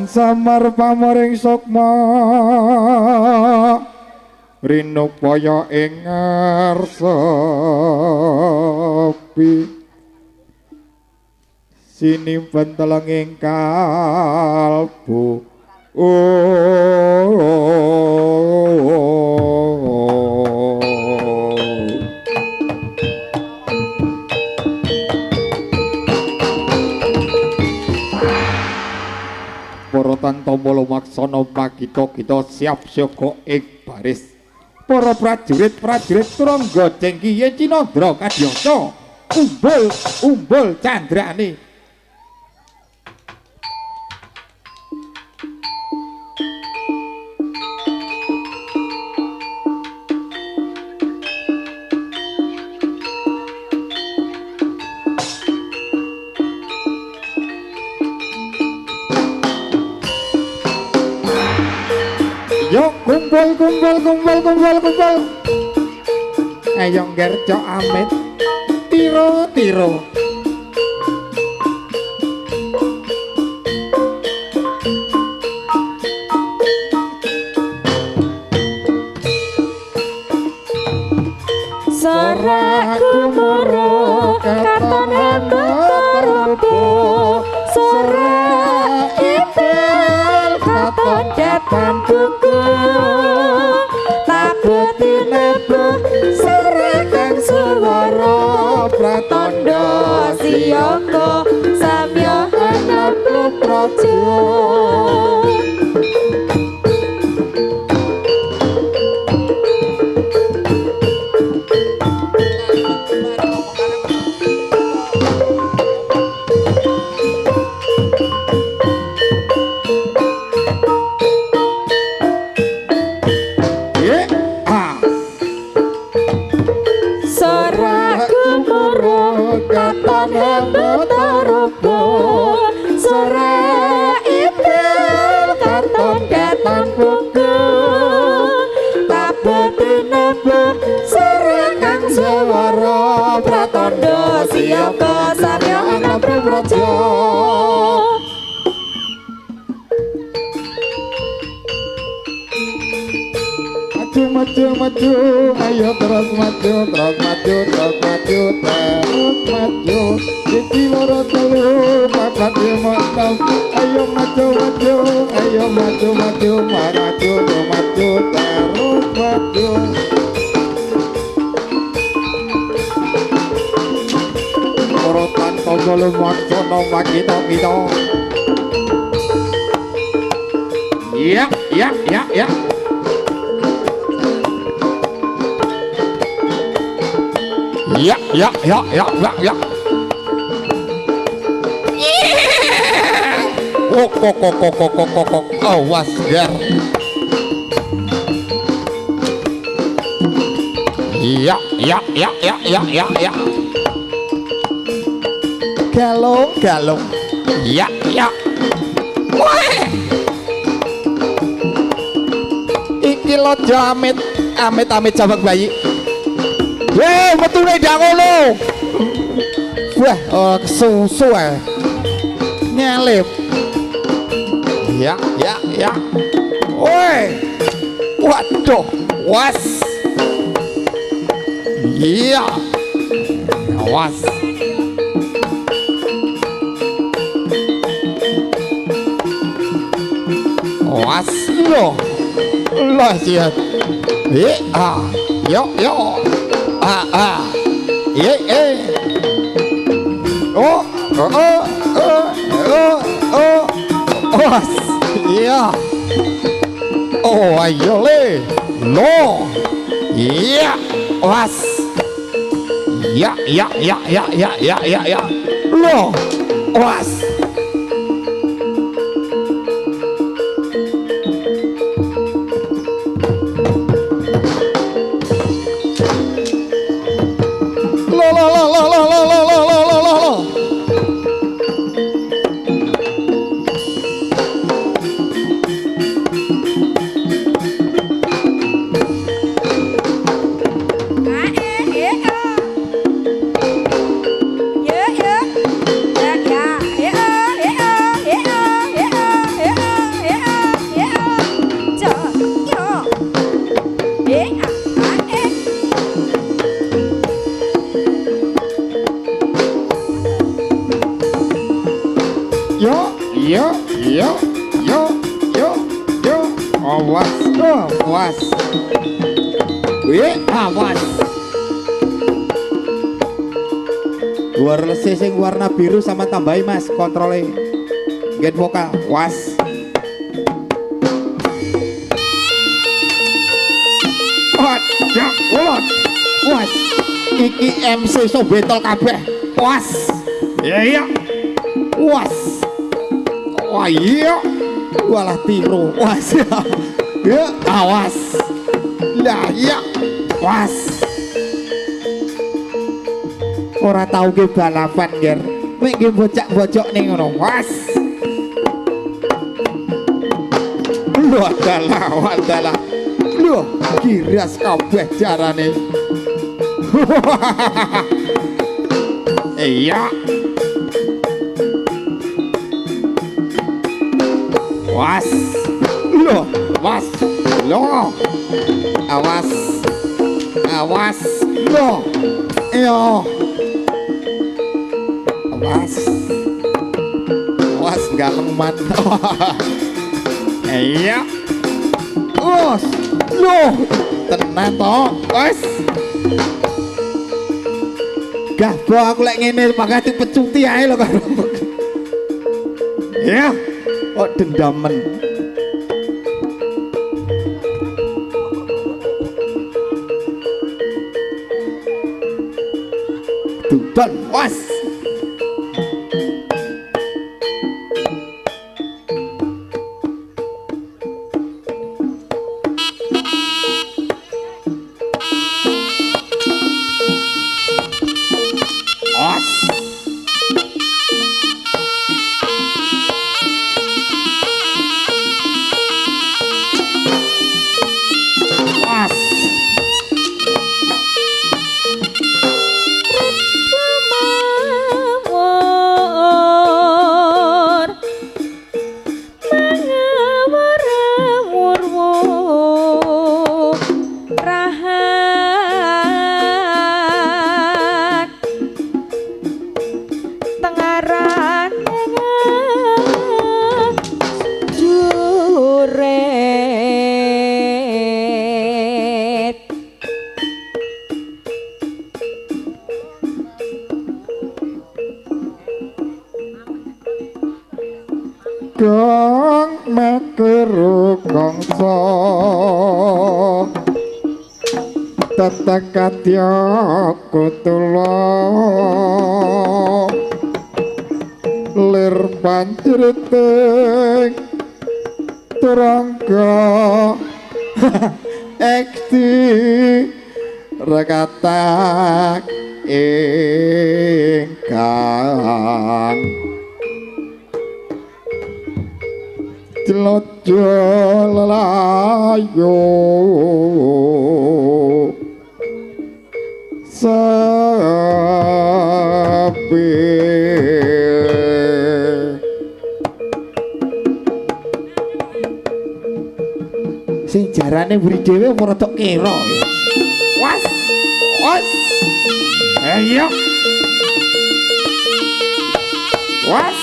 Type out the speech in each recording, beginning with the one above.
samar pamoring sukma rinupaya ing ngarsepi sinimpen teleng ing kalbu para tantomo lumaksana magita kita siap siaga ing baris para prajurit turangga cengkiye Cinandra Kadyasa umbul candrane yo kumpul ayo ngercok amit tiro sorak kumuro katon hembo sorak ipel katon depan buku tabuti nebo sorakan suwara pratandha siyaga samya hanaplu praja pratandha siyaga samya hanaplu praja maju ayo terus maju iki loro telu papat lima enam ayo maju terus maju Korotan kogolong waksono makito ya awas gar ya galong ya iki lojo amit jabak bayi metune ndak ngono wah kesusu nyelip ya woi waduh was iya was loh sihat yo was iya ayo le lo iya was ya lo was Yeah. Yo, yo, yo, yo, yo. Awas, awas. Wih, awas. Wireless sing warna biru sama tambahin mas kontrolnya. Gen vokal, was. Was. Iki MC so betol kabeh. Was. Iya. Was. Wah iya. Walah tiru. Was. Ya, awas. Lah iya. Was. Ora tau ke balapan, Ger. Mek ge bocak-bocok ning ngono. Was. Lho adalah. Lho, kiras kabeh carane. Iya. Was. Lho, was. Lho. Awas. Awas. Lho. Yo. Awas. Awas galeman. Iya. Us. Loh, tenan to. Wes. Gah, bo aku lek ngene pagati pecuti ae lho karo. Ya. Kok dendamen. Tudan, was. Gong mekeru kongso tetekatya kutula lir panceriting turangga ekti rekatak ingkang Jelojo lelayo sepi sing jarane mburi dhewe ora tok kira was ayo was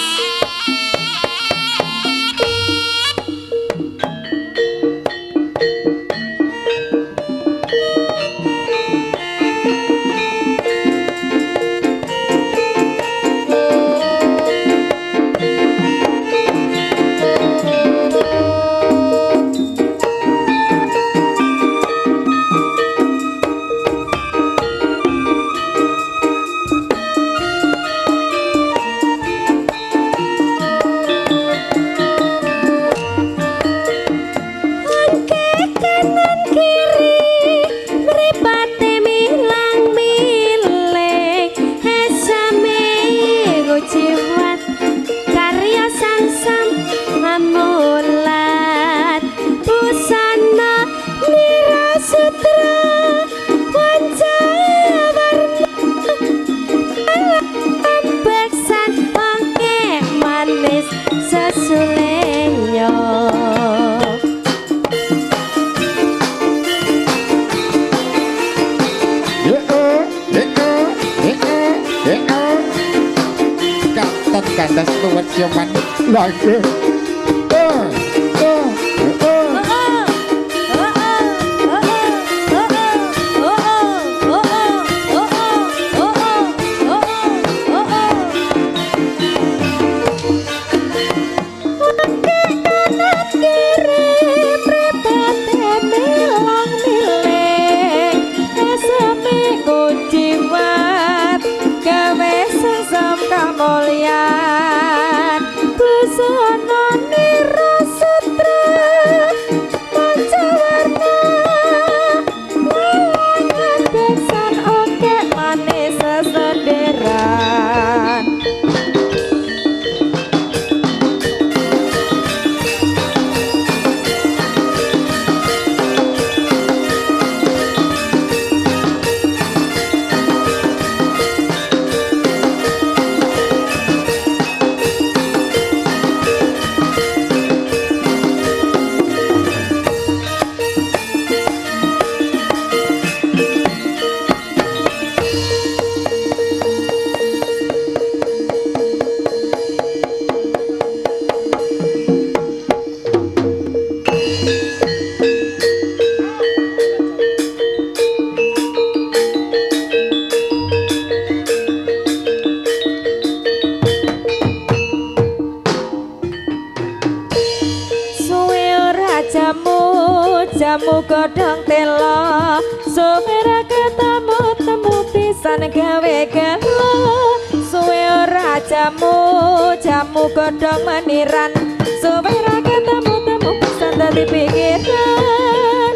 kandas luwet siaman lagi Mulyan busana nira sutra mancawarna lawangan beksan oke manis sesenderan jamu godhong telo suwe ora ketemu temu pisan gawe gelo suwe ora jamu godhong meniran suwe ora ketemu temu pisan dadi pikiran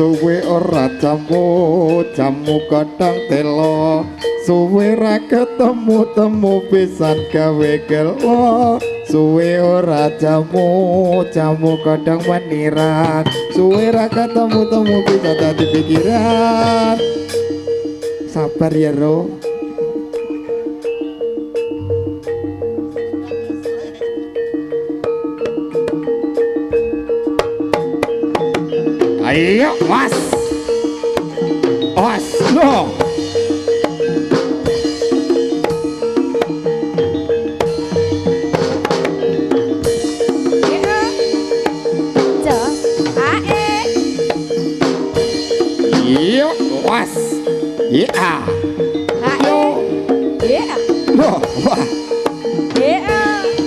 suwe ora jamu godhong telo suwe ra ketemu temu pisan gawe gelo suwe ora jamu godhong meniran suwe ra ketemu temu pisan dadi pikiran sabar ya ro ayo was no iyo was iya ayo no wah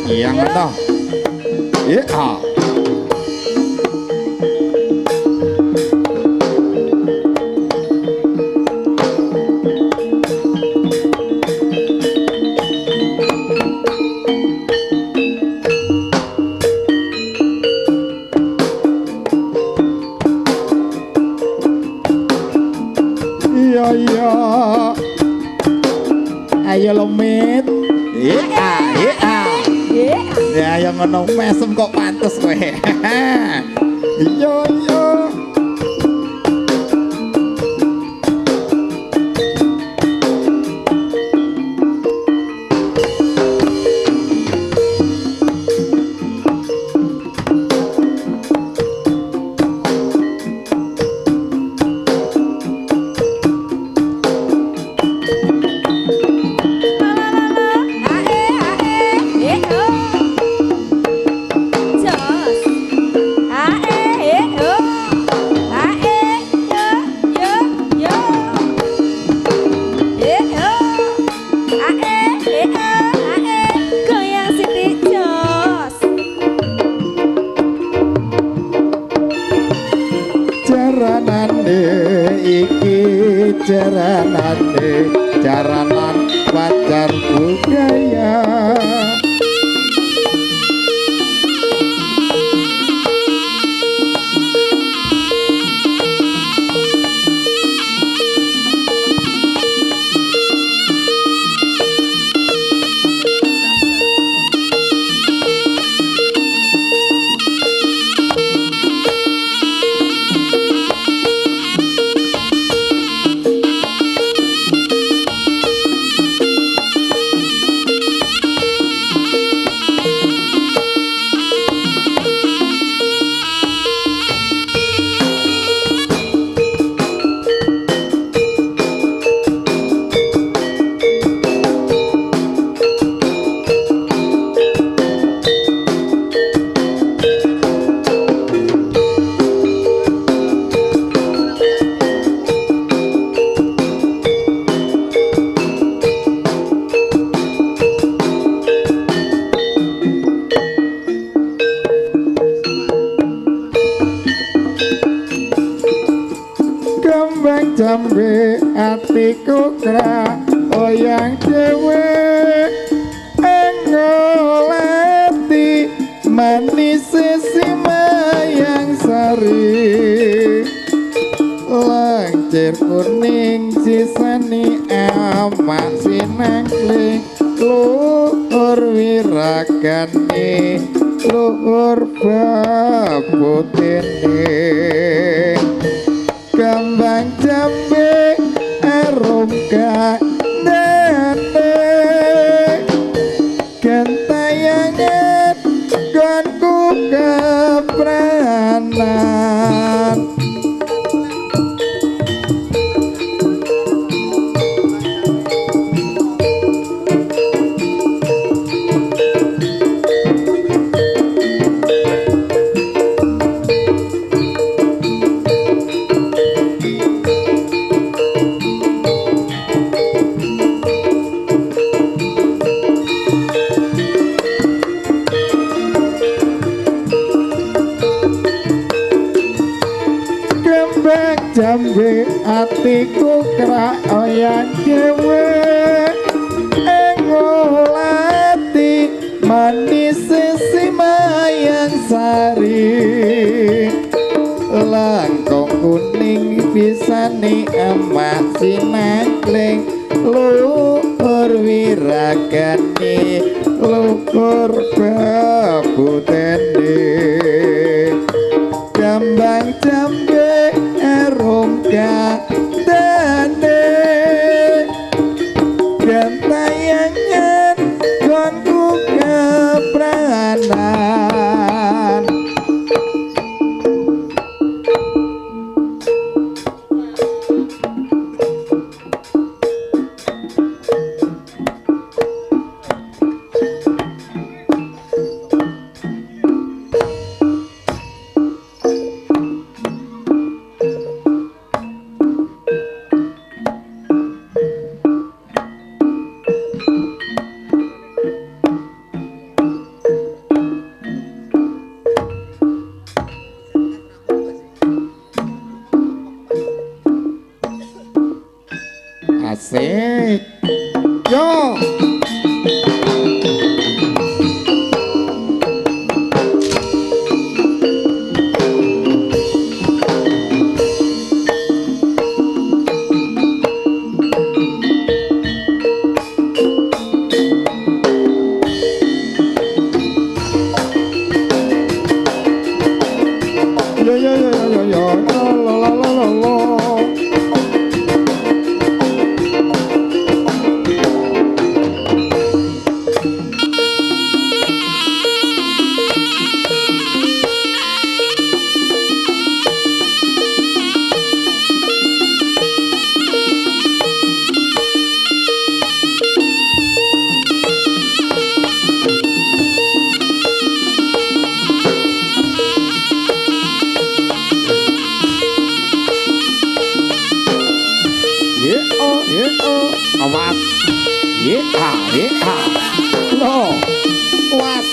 iya ngono iya ayo lomit iya ya yang ngono mesem kok pantes kowe iya jaranane jaranan pacar budaya kembang jambe atiku kra oyang dewe engolati manis simayang sari lancir kuning sisani amak sinangling luhur wirakane luhur babutene kembang jambe arum kandane gentayangan gonku kepranan jambe atiku krak oyang dewe engolati manis simayang sari langkong kuning pisane emak sinangling luhur wirakane luhur babutene kembang jambe arum kandane gentayangan gonku kepranan asik yo awas lo was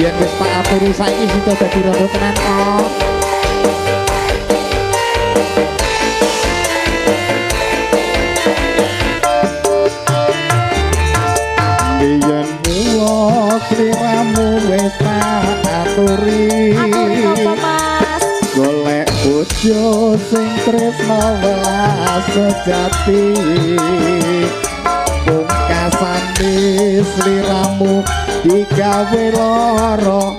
Yen wis tak aturi saiki sida dadi rondo tenan kok. Yen mulo sliramu wis tak aturi. Aturi napa Mas? Golek bojo sing tresno welas sejati. Pungkasane sliramu digawe lara.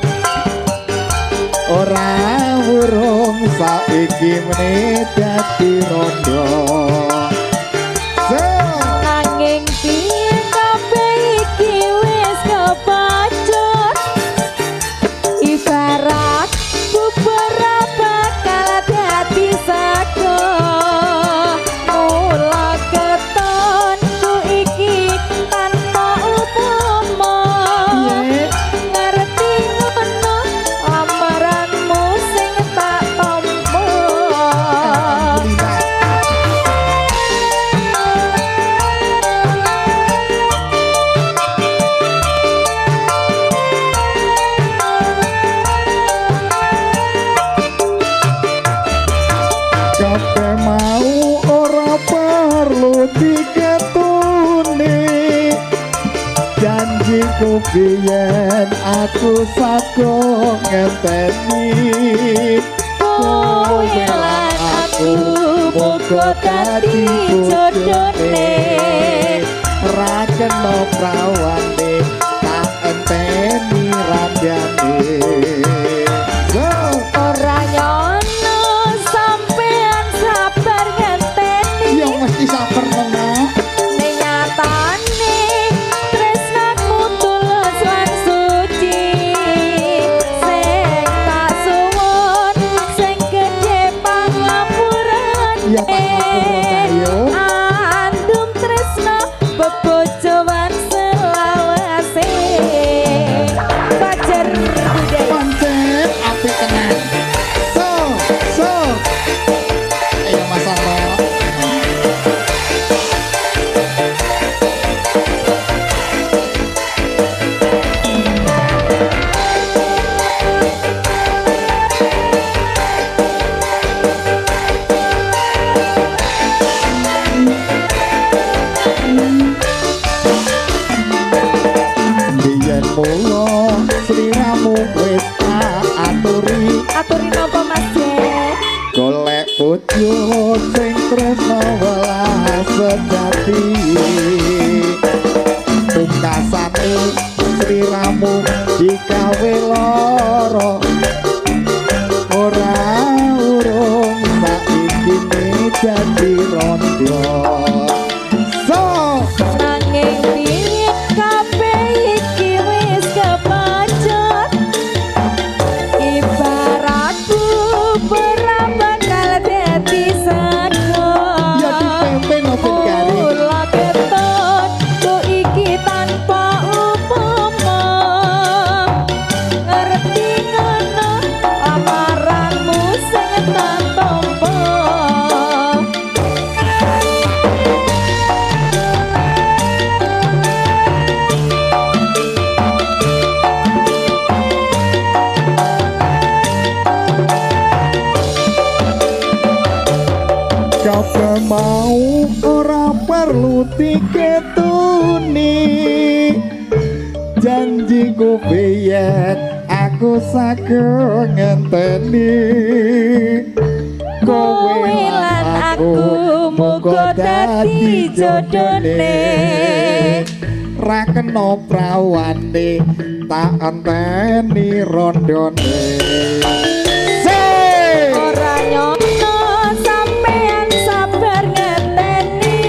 Ora urung saiki meneh dadi rondo. Nanging piye kabeh iki wis kepacut. Ibarat bubur bakal dadi sago. Mula ketonku iki tanpa upama. Ngerti ngono lamaranmu sing tak tampa. Kabeh mau ora perlu diketuni. Janjiku biyen aku sago ngenteni. Kowe lan aku muga dadi jodone. Ra kena prawane tak enteni radyane. Ora nyono sampean sabar ngenteni. Yo mesti sabar nang. Ning nyatane tresnaku tulus lan suci. Sing tak suwun sing gedhe pangapuran. Ya, pangapuran, ayo. Andum tresna bebojoan selawase. Fajar budaya. Pancet apik tenan. So. Ayo Mas Arno. Biyen mulo sliramu wis tak aturi. Aturi napa Mas Jek? Golek bojo sing tresno welas sejati. Pungkasane sliramu digawe lara. Ora urung saiki dadi rondo. Nanging piye kabeh iki wis kepacut. Ibarat bubur bakal dadi sago. Ya dipepe no ben garing. Mula ketonku iki tanpa upama. Ngerti ngono lamaranmu sing tak tampa. Kabeh mau ora perlu diketuni. Janjiku biyen aku sago ngenteni. Kowe lan aku muga dadi jodone. Ra kena prawane tak enteni rondone. Ora nyono sampean sabar ngenteni.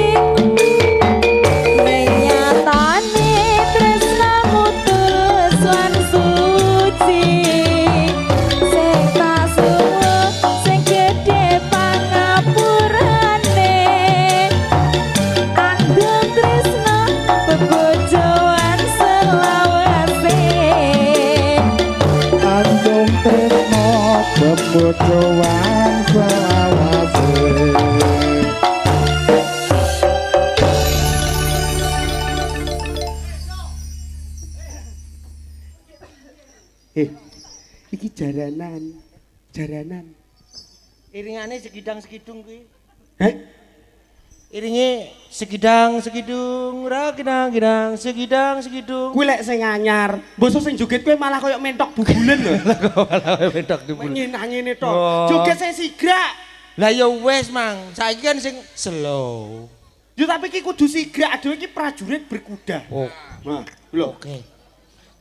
Ning nyatane tresnamu tulus lan suci. Sing tak suwun sing gedhe pangapurane. Andum tresna bebojoan selawase. Andung tresno bebojoan selawase. Iki jaranan. Iringane segidang-segidung kuwi. Heh? Iringe segidang-segidung, ra gidang-gidang, segidang-segidung. Kuwi lek sing anyar. Basa sing joget kuwi malah koyo mentok bubulen lho. Malah mentok dubul. Ngene tok. Oh. Joget sing sigrak. Lah ya wis, Mang. Saiki kan sing slow. Yo tapi iki kudu sigrak, aduh iki prajurit berkuda. Oh, Nah, lho. oke.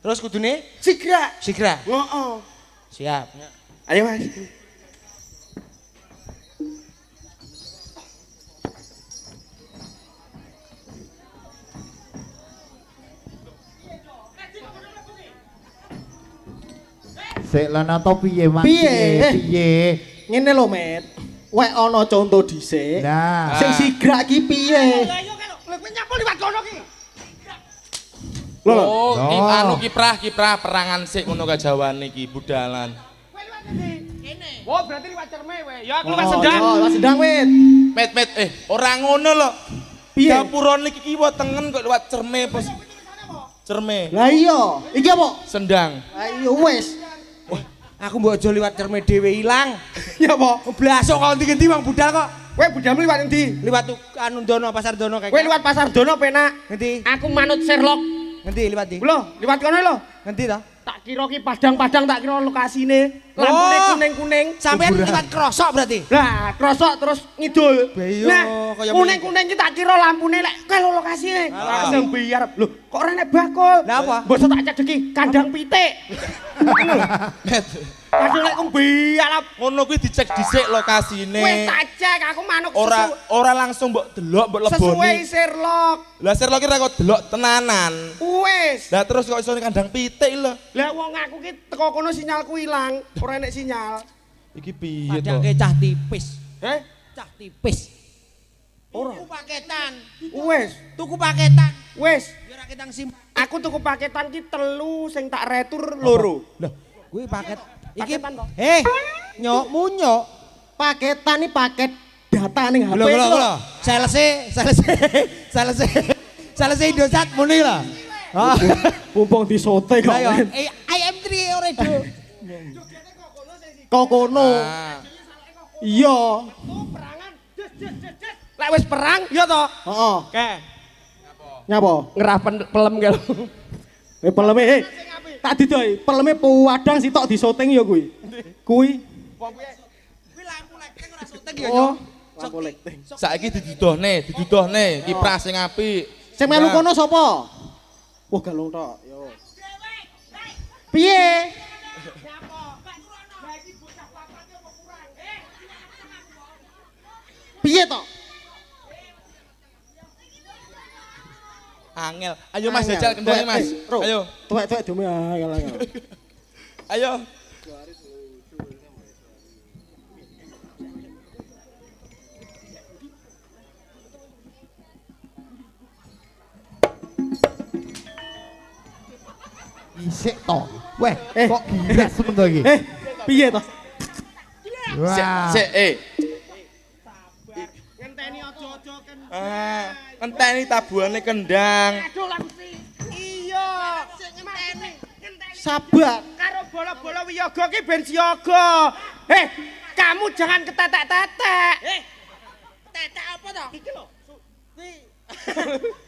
Terus kudune Sigrak. sigra. Heeh. Siap. Ayo Mas. Sik lan to piye Mas? Piye? Piye? Ngene lho, Met. Wek ana conto dhisik. Nah. Sing sigrak ki piye? Ayo kan, lho kowe nyapa liwat kono ki. Lho. Oh, Oh. anu kiprah perangan sik ngono ka Jawane iki budalan. Oh, berarti liwat cerme we. Ya aku Mas sedang, Met. Met ora ngono lho. Piye? Gapurane iki kiwa tengen kok liwat cerme pos. Cerme, Lah iya, iki apa? sendang. Lah iya wis. Aku mbok aja liwat cerme dhewe ilang. Ya apa? Blasok kok ngendi-ngendi wong budal kok. Kowe budalmu liwat endi? Liwat anu Dono, Pasar Dono kayak. Kowe liwat Pasar Dono penak. ngendi? Aku manut Sherlock. Ngendi liwat di? Lho, liwat kono lho. Ngendi ta? Tak kira ki padang-padang tak kira lokasine. Lampune Oh. kuning-kuning. Sampeyan liwat krosok berarti. Lah, krosok terus ngidul. Iya, Nah, kaya kuning-kuning ki tak kira lampune lek kowe lokasine. Ah. Sing biar. Lho, kok ora nek bakul. Lah apa? Bosok tak cedeki kandang pitik. Met, Kadang lek biar. ngono kuwi dicek dhisik Wis lokasine. tak cek aku manuk Ora langsung mbok delok mbok sesuai leboni. Sherlock. Lah Sherlock kira kok delok tenanan. Wis. Lah terus kok iso kandang pitik lho. Lah wong aku ki teko kono sinyalku ilang, ora enek sinyal. Iki piye to? Padahal cah tipis. Heh? Cah tipis. Ora. Tuku paketan. Wis, Tuku paketan. wis. Ya ora ketang sim. Aku tuku paketan ki 3 sing tak retur loro. Lah, kuwi paket iki Paketan toh? nyok munyok. Paketan iki paket data ning HP. Lho. Salese Indosat muni lah. Ah. Mumpung disote kok. Ayo, IM3 ora do. Kok kono. Ah. Iya. Lek wis perang ya to? Heeh. Ke. Nyapa? Ngerapen pelem ke. Peleme tak didoi. Peleme puwadang sitok disoteng ya kuwi. Kuwi. Kuwi lampu lighting ora syuting ya, Oh, Nyok. lampu lighting. Saiki diduduhne kiprah sing apik. Sing melu kono sapa? Wah, galung tok. Yo. Piye? Piye to? Angel. Ayo Mas jajal kendane Mas. Ayo. Tuwek-tuwek dome angel. Ayo. Isik to. Weh, Eh. kok gila semen to iki? Piye to? Wah. Sik, Ngenteni aja-aja kan. Ngenteni tabuhane kendang. Aduh lamsi. Iya. Sing ngenteni. Sabar. Karo bola-bola wiyaga ki ben siaga. Kamu jangan ketetek-tetek. Tetek apa to? Iki lho.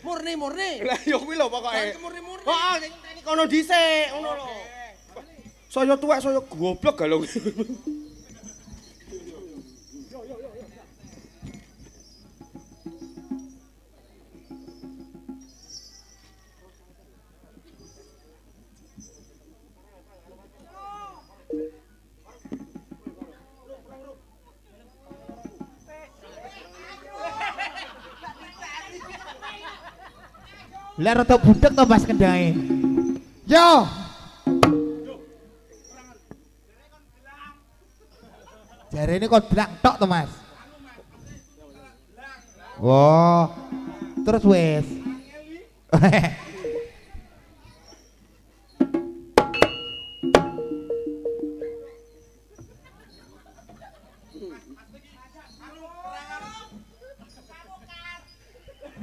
Murni. Lah ya kuwi lho pokoke. Murni-murni. Heeh, sing ngenteni kono dhisik, ngono lho. Saya tuwek saya goblok gak lho. Lah rada budek to Mas kendange. Yo. Jarene kok blak tok to Mas. Wah. Terus wes.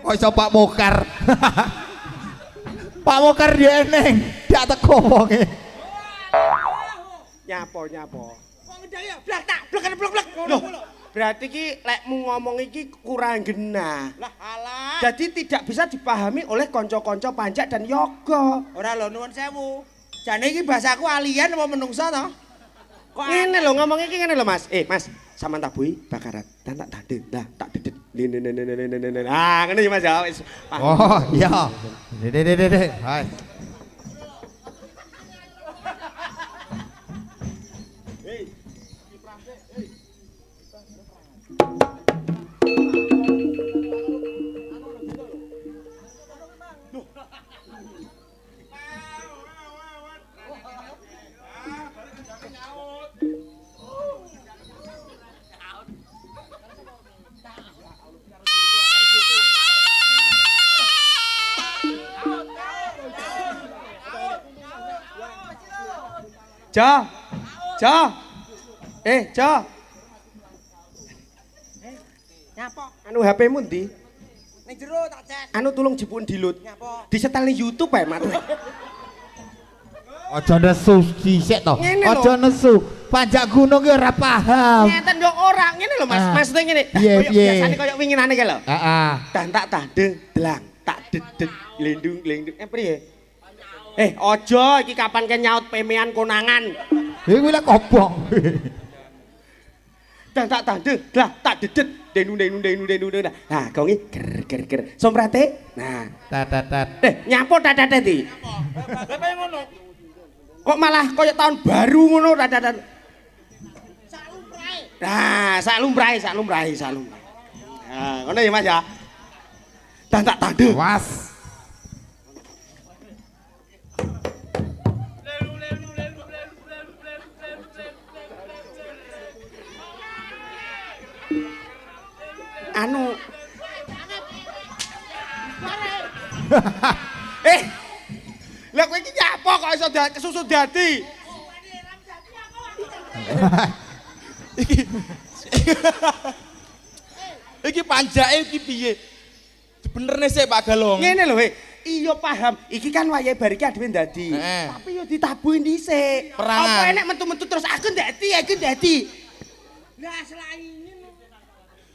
Kok iso Pak Mokar? Pak Mokar dia neng, dia teko wonge. Nyapo. Kok ngedaya blak tak blek ngono. Berarti ki lekmu ngomong iki kurang genah. Lah alah. Jadi tidak bisa dipahami oleh konco-konco panjak dan yoga. Ora lho nuwun sewu. Jane iki bahasaku alien apa menungso to? Kok ngene lho ngomongnya iki ngene lho Mas. Mas, sampean tak bui bakaran. Dan tak tanding. Lah, tak dedet. Ah, ngene ya Mas ya. Wis. Oh, iya. Dede. Hai. Jo. Jo. Nyapa? Anu HP-mu ndi? Ning jero tak cek. Anu tulung jepun dilut. Nyapa? Disetel ning YouTube ae, Mat. Aja nesu dhisik to. Ngene lho. Aja nesu. Panjak gunung ki ora paham. Ngeten yo ora ngene lho Mas. Ah. Maksudnya ngene. Piye, Koyo piye? biasane koyo winginane ki lho. Heeh. Dan tak tade dlang, tak dedet lendung. Priye? Ojo iki kapan ke nyaut pemean konangan. Kuwi lek kobong. Dan tak tade, lah tak dedet denu. Nah, gongi ger. Somprate. Nah, Tat. nyapo tatate ti. Lah kaya ngono. Kok malah koyo tahun baru ngono tatat. Sak lumrahe. Nah, ngono ya Mas ya. Dan tak tade. Was. Anu. Lah kowe iki nyapa kok iso kesusu dadi? Iki panjake iki piye? Benerne sik Pak Galong. Ngene lho, iya paham. Iki kan wayahe bar iki adewe ndadi. Tapi yo ditabuhi dhisik. Perangan. Apa enek metu-metu terus aku ndadi. Lah selain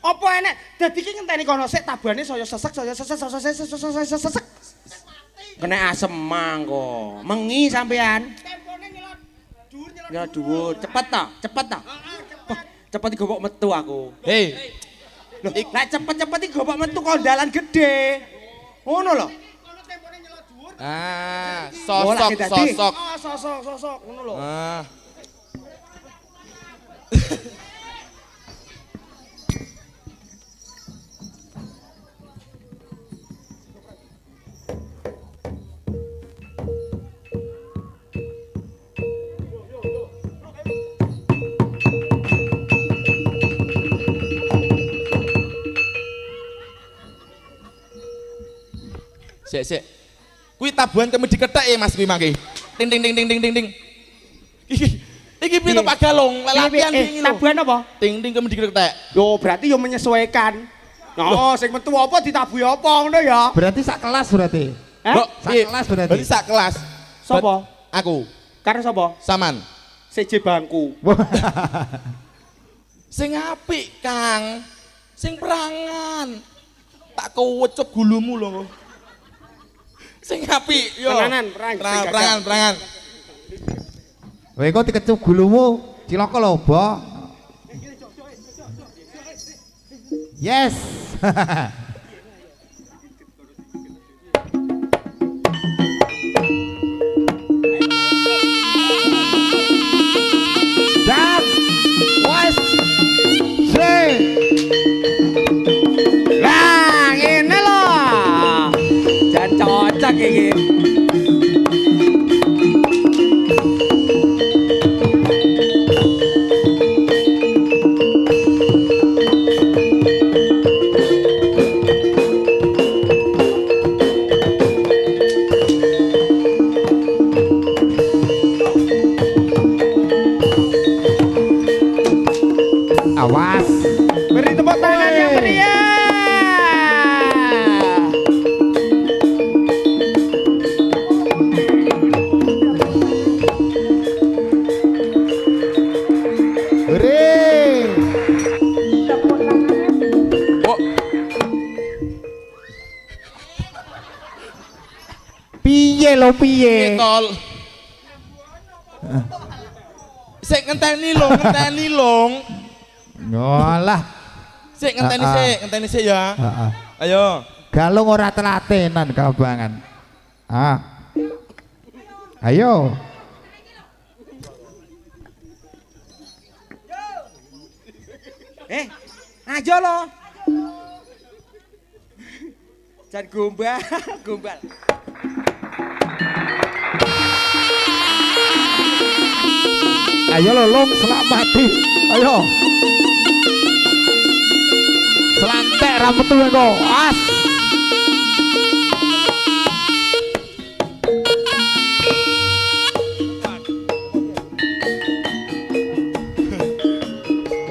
apa enek dadi ki ngenteni kono sik tabane saya sesek. Kena asem mangko. Mengi sampean. Tempone nyelot dhuwur Ya dhuwur, cepet ta? Cepet digobok metu aku. Hei. Loh, lek cepet-cepet iki gobok metu kondalan gedhe. Ngono lho. Kono tempone nyelot dhuwur. Ah, Oh, lagi dadi. sosok. Oh, sosok ngono lho. Ah. Sik. Kuwi tabuhan kemedi kethek ya Mas kuwi mangke. Ting. Iki piye to Pak Galong? Latihan iki lho. Tabuhan apa? Ting kemedi kethek. Yo berarti yo menyesuaikan. No, sing metu apa ditabuhi apa ngono ya? Berarti sak kelas berarti. Mbok, Sak piye? kelas berarti. Berarti sak kelas. Sopo? Aku. Karo sapa? Saman. Seje bangku. Sing apik, Kang. Sing perangan. Tak kewecep gulumu lho. Sing apik yo. Tenanan, Perangan. Kowe kok dikecup gulumu cilaka lho, Bo. Yes. Dan was Lah, ngene lho. Jan cocok iki. piye lho piye? Tol. Sik ngenteni lho. Ngolah. Sik ngenteni sik ya. Heeh. Ayo. Galung ora telatenan kabangan. Ayo. Aja lo. Jan gombal. Ayo lolong selamati. Ayo. Selantek rambut tuh kok. As.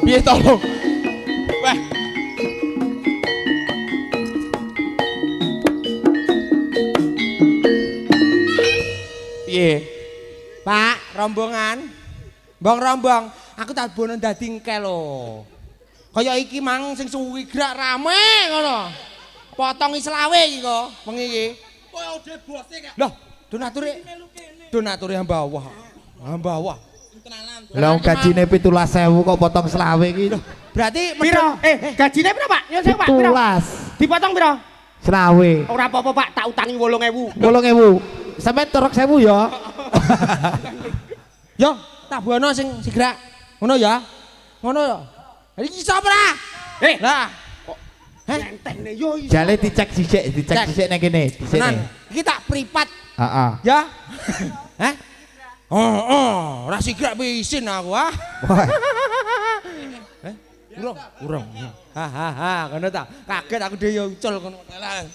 Piye tolong. Wah. Piye? Pak, rombongan. Rombong, aku tak bono dadi engke lho. Kaya iki mang sing suwi gerak rame ngono. Potongi selawe iki kok, wengi iki. Kaya ode bose kok. Loh, donature hambawah. Hambawah. Tenanan. Lah gajine 17.000 kok potong selawe iki. Berarti Piro? Gajine piro, Pak? Ya sing Pak, piro? 17. Dipotong piro? Selawe. Ora apa-apa, Pak, tak utangi 8.000. 8.000. Sampe torok 1.000 ya. Yo, tak bono sing gerak. Ngono ya. Ngono ya. Iki sapa ra? Lah. Entene yo iso. Jale dicek sisik nang kene, dhisik. Tenan. Iki tak pripat. Heeh. Ya. Hah? Oh, ora sigrak pisin aku ah. Urung. Ha, ngono ta. Kaget aku dhewe yo ucul ngono.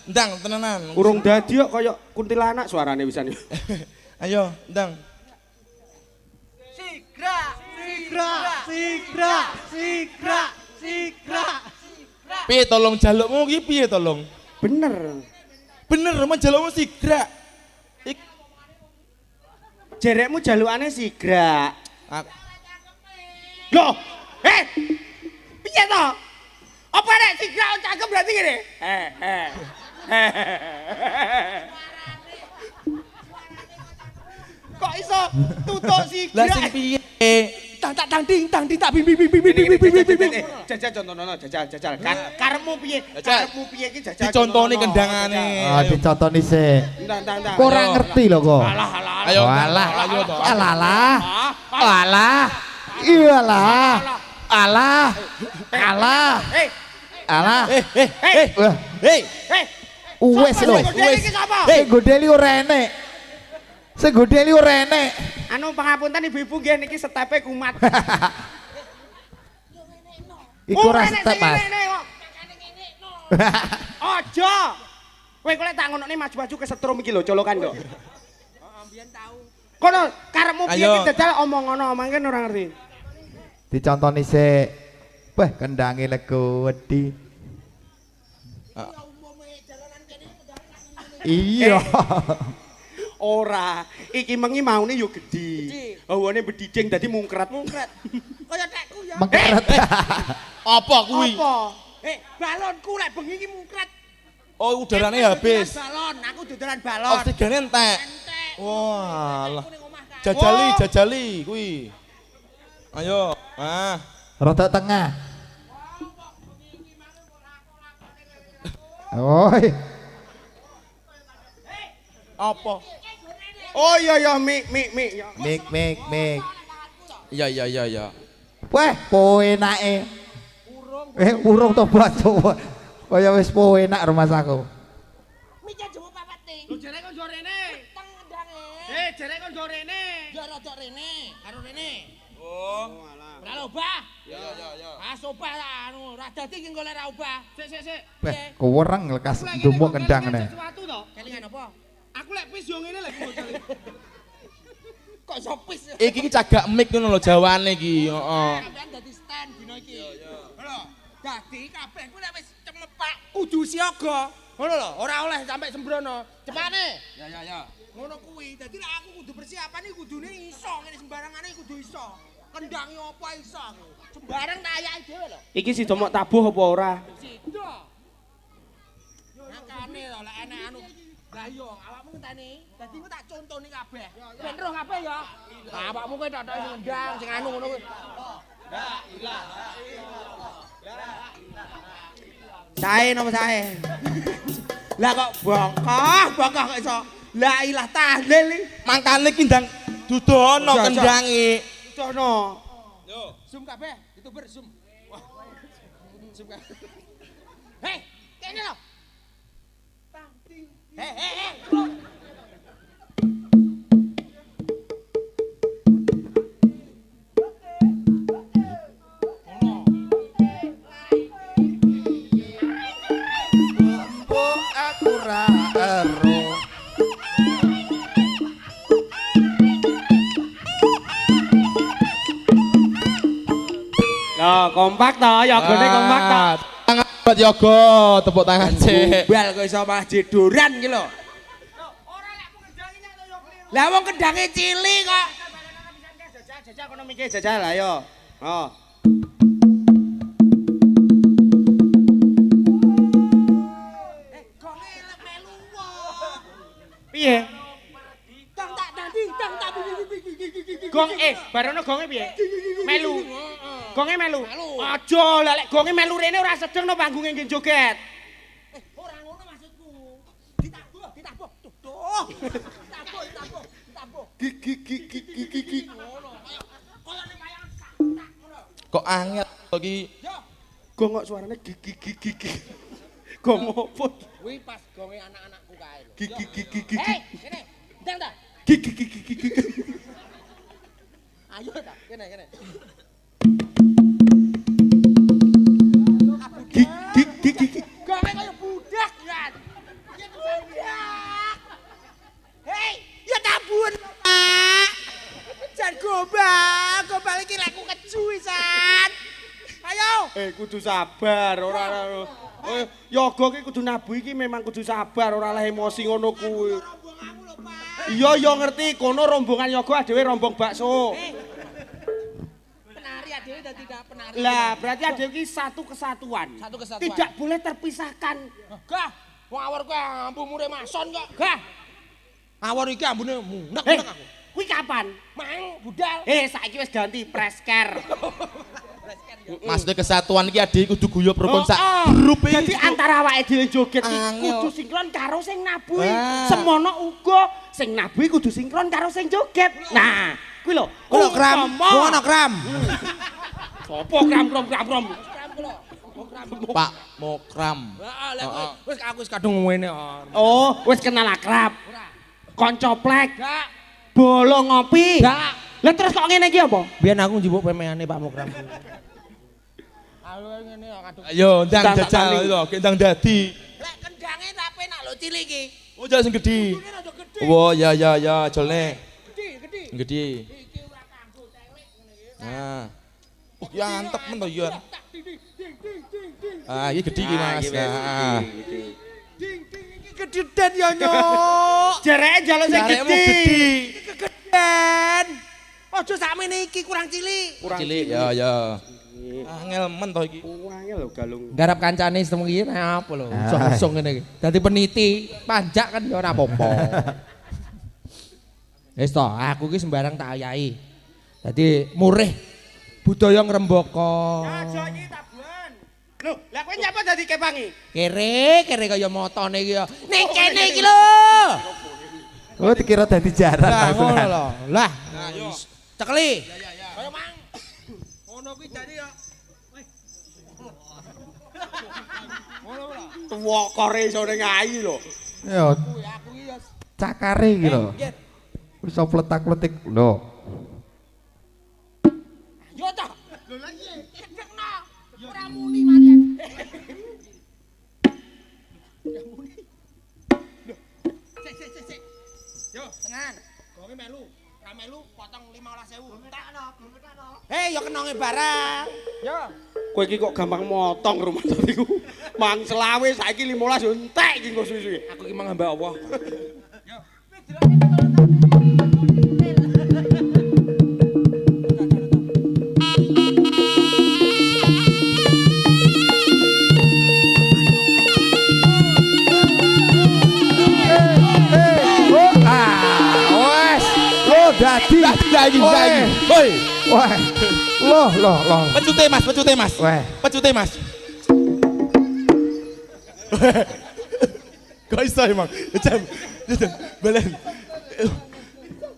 Ndang tenanan. Urung dadi kok kaya kuntilanak suarane wisan. Ayo, ndang. Sigra. Piye tolong jalukmu iki piye tolong? Bener. Bener men jalukmu sigrak. Jerekmu jalukane sigra. Aku Loh, piye to? Apa nek sigra cakep berarti ngene? Kok iso tutuk sigra? lah sing piye? Tang ding tak bim. Jajal contohno jajal. Karepmu piye? Karepmu piye iki jajal. Dicontoni kendangane. Oh, dicontoni sik. Entar. Kok ora ngerti lho kok. Ayo. Walah. Ayo to. Alah. Iyalah. Alah. Wah, wes lho. Sing godeli ora enek. Anu pangapunten ibu-ibu nggih niki stepe kumat. Iku ora step, Mas. Aja. Kowe kok lek tak ngonokne maju-maju kesetrum iki lho colokan kok. Heeh, mbiyen tau. Kono karepmu piye iki dadal omong ngono, mangken ora ngerti. Dicontoni sik. Wah, kendange lego wedi. Iya. Ora, iki mengi maune yo gedhi. Hawane bediding dadi mungkret. Kaya tekku ya. Mengkeret. Apa kuwi? Apa? Balonku lek bengi iki mungkret. Oh, udarane habis. Balon, aku dodolan balon. Oksigene entek. Walah. Oh. Jajali kuwi. Ayo. Rada tengah. Oi. Apa? Oh iya mik. Mik. Iya. Wah, po enake. Urung to batu. Kaya wis po enak rumah saku. Mika jemu papat nih. Lu jare kon jorene. Teng ngendange. Jare kon jorene. Yo rodok rene, karo rene. Oh. Ora obah. Ya. Obah anu, ra dadi ki golek ra obah. Sik. Wah, kuwereng lekas dumuk kendang ngene. Sesuatu to. Kelingan apa? Aku lek pis yo ngene lek modal. Kok iso pis? Iki cagak mic ngono lho jawane iki, heeh. Sampeyan dadi stand dina iki. Lho, dadi kabeh ku lek wis cemepak kudu siaga. Ngono lho, ora oleh sampai sembrono. Cepane. Ya. Ngono kuwi. Dadi lek aku kudu persiapan iki kudune iso ngene sembarangane kudu iso. Kendangi apa iso aku. Sembarang tak ayake dhewe lho. Iki sida mok tabuh apa ora? Sida. Makane lho lek enek anu Lah iya, awakmu ngenteni. Dadi ku tak contoni kabeh. Ben roh kabeh ya. Lah awakmu kowe tok sing ndang, sing anu ngono kuwi. La ilaha illallah. Sae napa sae? Lah kok bongkah kok iso. La ilah tahlil iki. Mangkane ki ndang dudono kendangi. Dudono. Yo, zoom kabeh, YouTuber zoom. Wah. Zoom kabeh. Hei, kene lho. Hei. Aku ra ero. Lah kompak to, yogane kompak to. Tangan buat yoga, tepuk tangan sik. Bal kok iso malah jedoran iki lho. Ora lek mung kendangi nyak to yo kliru. Lah wong kendange cilik kok. Jajal kono mikir jajal lah yo. Oh. Gonge elek melu wong. Piye? Tang tak dadi, tang tak Gong barono gonge piye? Melu. Gonge melu. Aja lah lek gonge melu rene ora sedeng no panggunge nggih joget. ora ngono maksudku. Ditabuh. Tuh. Ditabuh. Gigi. Ngono. Kaya ning wayangan tak ngono. Kok angel iki? Yo, Gong kok suarane gigi. Gong opo? kuwi pas gonge anak-anakku kae lho. Gigi. Hei, kene. Ndang ta? Gigi. Ayo ta, kene. Gigi. Gonge kaya budak kan. Ya budak. Hei, ya tabun, Pak. Jan gombal iki lek ku keju isan. Ayo. Kudu sabar ora. Yoga ki kudu nabu iki memang kudu sabar ora lah emosi ngono kuwi. Rombonganmu lho, Pak. Iya yo ngerti kono rombongan yoga adewe rombong bakso. Penari adewe dadi penari. Lah berarti adewe ki satu kesatuan. Satu kesatuan. Tidak boleh terpisahkan. Gah, wong awor kowe ambune mason kok. Gah. Awor iki ambune munek aku. Kuwi kapan? Mang budal. Saiki wis ganti presker. Maksudnya kesatuan iki adik kudu guyub rukun sak Oh, grup iki. Jadi antara awake dhewe joget iki Angel. kudu sinkron karo sing nabuhi. Ah. Semono uga sing nabuhi kudu sinkron karo sing joget. Nah, kuwi lho. Kram, ngono kram. Sopo kram. Kram ku lho. Pak Mokram. Heeh, lek wis aku wis kadung ngene. Oh, wis kenal akrab. Ora. Kanca plek. Gak. Bolo ngopi. Gak. Lah terus kok ngene iki apa? Biyen aku njupuk pemeane Pak Mokram. Halo ngene kok kadung. Ayo ndang Ndang jajal tak lho, ndang dadi. Lek kendange tak penak lho cilik iki. Oh jangan sing gedhi. Ini rada gede. Oh ya jolne. Gede. Gedhi. Iki ora kanggo telik ngene iki. Nah. Oh ya antep men to ya. Tak ding. Ah, iki gedhi iki Mas. Nah. Ding iki gedhen ya nyok. Jereke njaluk sing Jarekmu gedhi. gedhi. Gedhen. Aja sakmene iki kurang cilik. Cilik ya. Angel men to iki. Angel lho galung. Garap kancane setemu iki apa lho. Usung ngene iki. Dadi peniti, panjak kan ya ora apa-apa. Wis to, aku iki sembarang tak ayahi. Dadi murih budaya ngrembaka. Aja iki tabuhan. Lho, lah kowe nyapa dadi kepangi? Kere kaya motone iki ya. Ning kene iki lho. Oh dikira dadi jaran Lah aku. ngono lho. Lah, cekeli. Kaya mang. Ngono kuwi dadi ya. Tuwa kore iso ning ayi lho. Yo Kuwi aku iki ya. cakare iki lho. Wis pletak-pletik lho. Yo ta. Lho lha iya, cedekno. Ora muni Marian. Ya muni. Lho. Sik. Yo, tenang. Gonge melu. Ra melu potong 15.000. Entekno. Hei, yo kenonge barang. Yo. Kowe iki kok gampang motong rumah tadiku. Mang selawe saiki 15 yo entek iki engko suwi-suwi. Aku iki mang hamba Allah. dadi. Lagi. Hoi. Wah. Loh. Pecute Mas. Wah. Pecute Mas. Kok iso emang? Jam.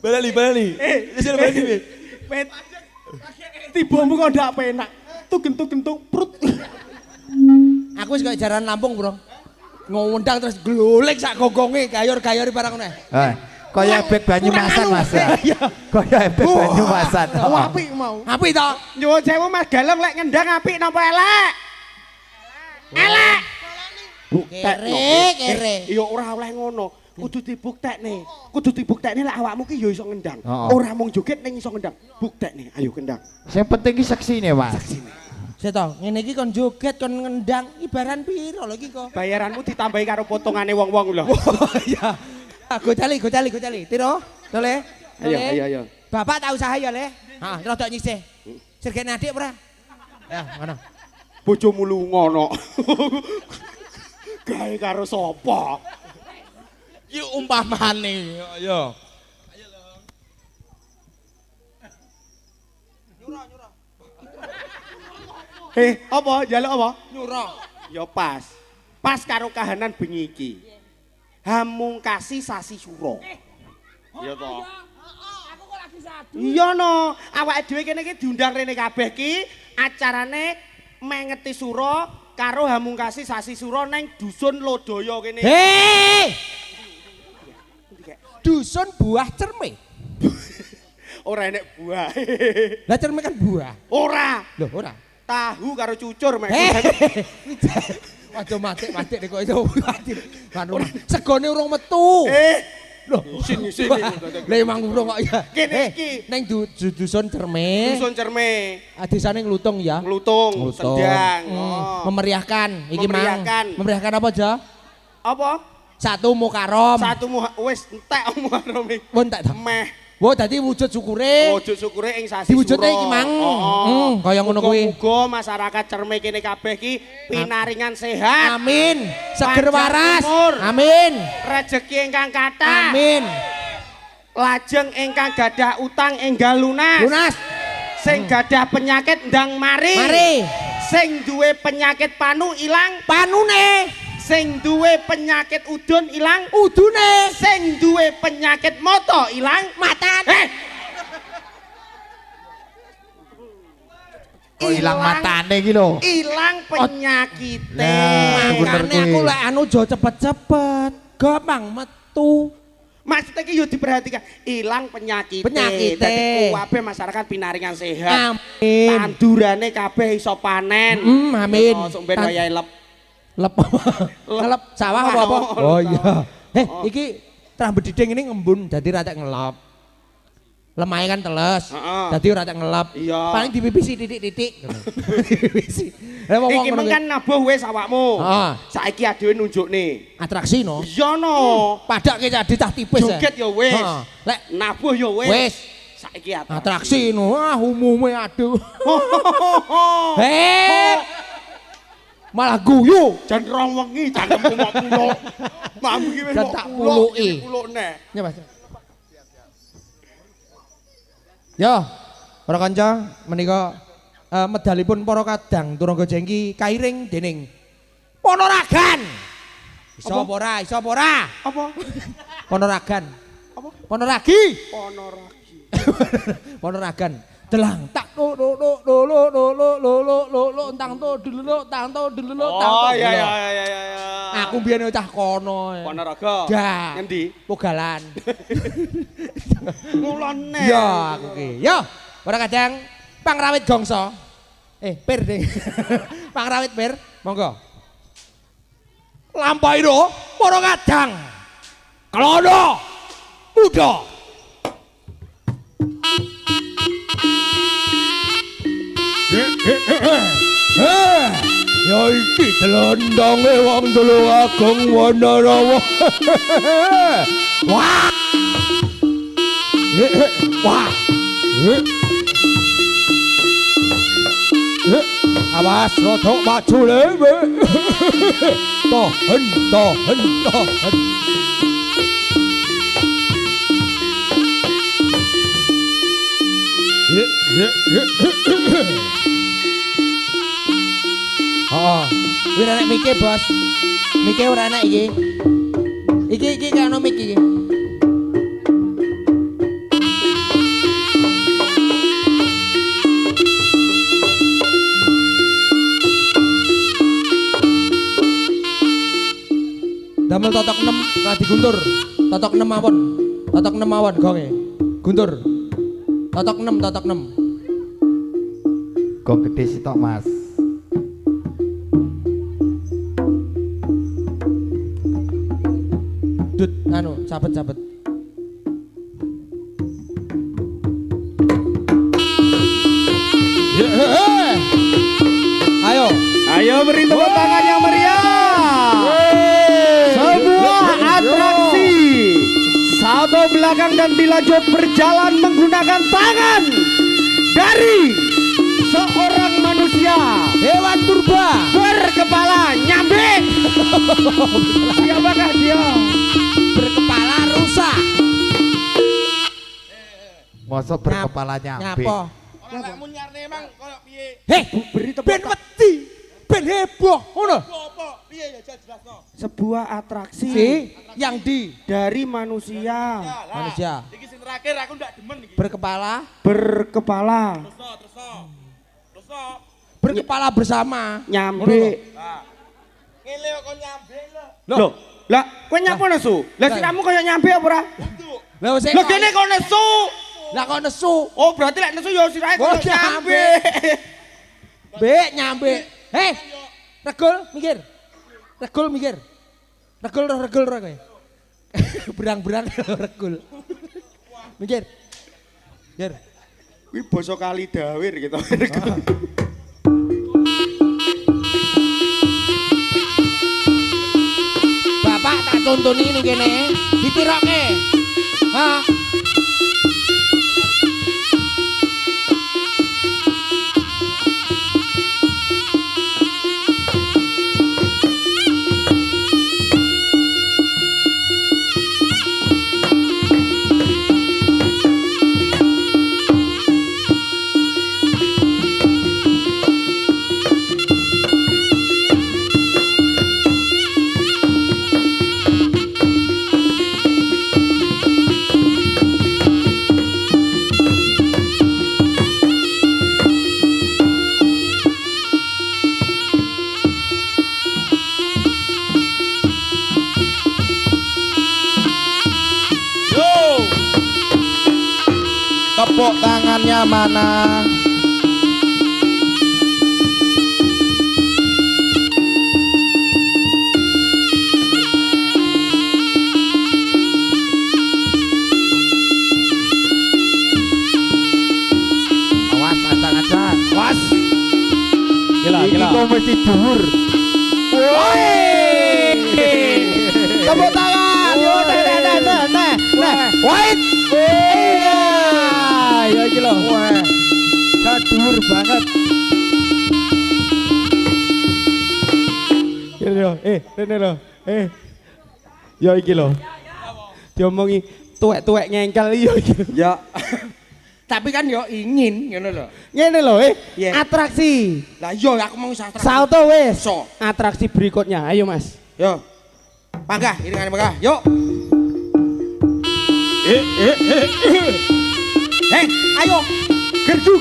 Balali. Jajal balali. Pet. Tibamu kok ndak penak. Gentung perut. Aku wis kaya jaran Lampung, Bro. Ngundang terus glolek sak gogonge gayor-gayor barang ngene. Kaya ebek Banyumasan Mas. Kaya ebek Banyumasan. Apik mau. Apik to? Nyuwun sewu Mas Galem lek ngendang apik napa elek? Elek. Kere. Ya ora oleh ngono. Kudu dibuktekne. Lek awakmu ki ya iso ngendang. Oh. Ora mung joget ning iso ngendang. Buktekne, ayo kendang. Sing penting ki seksine Mas. Seto, ngene iki kon joget kon ngendang ibaran piro lho iki kok. Bayaranmu ditambahi karo potongane wong-wong lho. Iya. Gocali. Tiro. Tole. Ayo. Bapak tak usaha ya, Le. Heeh, rodok nyisih. Sirgene adik ora? Ya, ngono. Bojomu lunga. Gawe karo sapa? Ki umpamane ya. Apa? Njaluk apa? Nyuruh. Ya pas. Pas karo kahanan bengi iki. Hamungkasi sasi suro. Iya to. Aku kok lagi sadu. Iya no, awake dhewe kene iki diundang rene kabeh ki acarane mengeti suro karo hamungkasi sasi suro neng dusun Lodaya kene. Hei! Dusun buah cerme. Ora enek buah. Lah cerme kan buah. Ora. Loh, ora. Tahu karo cucur mek. Waduh mati nek kok itu mati. Segone urung metu. Loh, sini. Lah emang urung kok ya. Kene iki ning dusun cerme. dusun cerme. Desane nglutung ya. Nglutung, sendang. Memeriahkan iki Memeriahkan. mang. Memeriahkan apa aja? Apa? Satu Mukarram. Satu wis entek Muharram iki. Pun tak. Meh. Wo dadi wujud syukure. Wujud syukure ing sasi Diwujudne iki mang. Kaya ngono kuwi. Muga masyarakat cerme kene kabeh iki pinaringan sehat. Amin. Seger Panjang waras. umur. Amin. Rezeki ingkang kathah. Amin. Lajeng ingkang gadah utang enggal lunas. Lunas. Sing gadah penyakit ndang mari. Mari. Sing duwe penyakit panu ilang. Panune. Sing duwe penyakit udun ilang. Udune. Sing duwe penyakit mata ilang. Matane. Kok ilang matane iki lho. Ilang penyakite. Nah, bener Makane aku kuwi. lek anu aja cepet-cepet. Gampang metu. Maksudnya iki yo diperhatikan, ilang penyakit. Penyakite. Dadi kabeh masyarakat pinaringan sehat. Amin. Tandurane kabeh iso panen. Amin. Sok ben wayahe lep. Lep sawah apa? Oh iya. Iki trambet diding ini ngembun dadi ratek ngelap. Lemahe kan teles. Dadi ora tak ngelap. Iya. Paling dipipisi titik-titik. Dipipisi. Lah wong Iki meng kan nabuh wis awakmu. Heeh. Saiki adewe nunjukne. Atraksi no. Iya no. Padake cah cah tipis. Joget ya wis. Heeh. Lek Nabuh ya wis. wis Saiki atraksi no. Umume aduh. Heh. Malah guyu. Jan rong wengi cangkemmu mok puluk. Mambu iki wis Dan mok tak puluk, puluki. iki puluk neh. Ya Mas. Yo, para kanca menika medalipun para kadang turangga jengki kairing dening Ponorogan. Iso apa ora? Iso apa ora? Apa? Ponorogan. Apa? Ponoragi. Ponorogi. Ponorogan. Delang tak lo tang to dulu tang to dulu tang to. Oh iya. Aku biyen cah kono. Ponorogo. Gak. Ngendi? Pogalan. Ngulone. Ya aku ki. Yo, para kadang pangrawit gongso. Pir ding. Pangrawit pir, monggo. Lampahi do, para kadang. Klono. Muda. Ya iki delondonge wong Tulungagung Wanarawa. Wah. Wah. Awas rodok maju lewe. Tahan. Oh, kuwi ora nek mike, Bos. Mike ora enak iki. Iki gak ono mik iki. Damel totok 6 ra diguntur. Totok 6 mawon. Totok 6 mawon gonge. Guntur. Totok 6, totok 6. Gong gede sitok Mas. Dut anu, sabet-sabet. Ayo. Ayo beri tepuk tangan yang meriah. Sebuah atraksi salto belakang dan dilanjut berjalan menggunakan tangan dari seorang manusia Hewan purba berkepala nyambe. Siapakah dia? berkepala rusa. Mosok berkepala nyambe. Nyapa? Ora lek mun nyarne emang koyo piye? Heh, Beri tepuk ben tangan. wedi, ben heboh, ngono. Apa? Piye ya jelasno? Sebuah atraksi Si yang di dari manusia manusia Iki sing terakhir aku ndak demen iki. berkepala berkepala Terusno. berkepala bersama. nyambe. Nah. Ngene kok nyambe lho. Loh, lah kowe nyapa nesu? Lah siramu kaya nyambe apa ora? Lah wis Lah kene kok nesu. lah kok nesu. Oh, berarti lek nesu ya sirahe Oh, kok nyambe. Bek nyambe. Heh. Regul mikir. Regul mikir. Regul roh kowe. Berang-berang regul. Mikir. Mikir. Kuwi basa kali dawir gitu. Bapak tak tuntuni ning kene, ditirokke. Ha. Tepuk tangannya mana? Awas ancang-ancang. Was. Gila, Iki kok mesti dhuwur. Tepuk tangan. Yo nah. Wait. Iya. Yo iki lho. Wah. Dhuwur banget. Ini lho, rene lho. Ya iki lho. Diomongi tuwek-tuwek ngengkel yo iki. Ya. Tapi kan yo ingin ngono lho. Ngene lho, Iya. atraksi. Lah yo aku mau sastra. Salto wis. So. Atraksi berikutnya. Ayo, Mas. Yo. Panggah, iringane panggah. Yuk. Hei, ayo. Gerdu.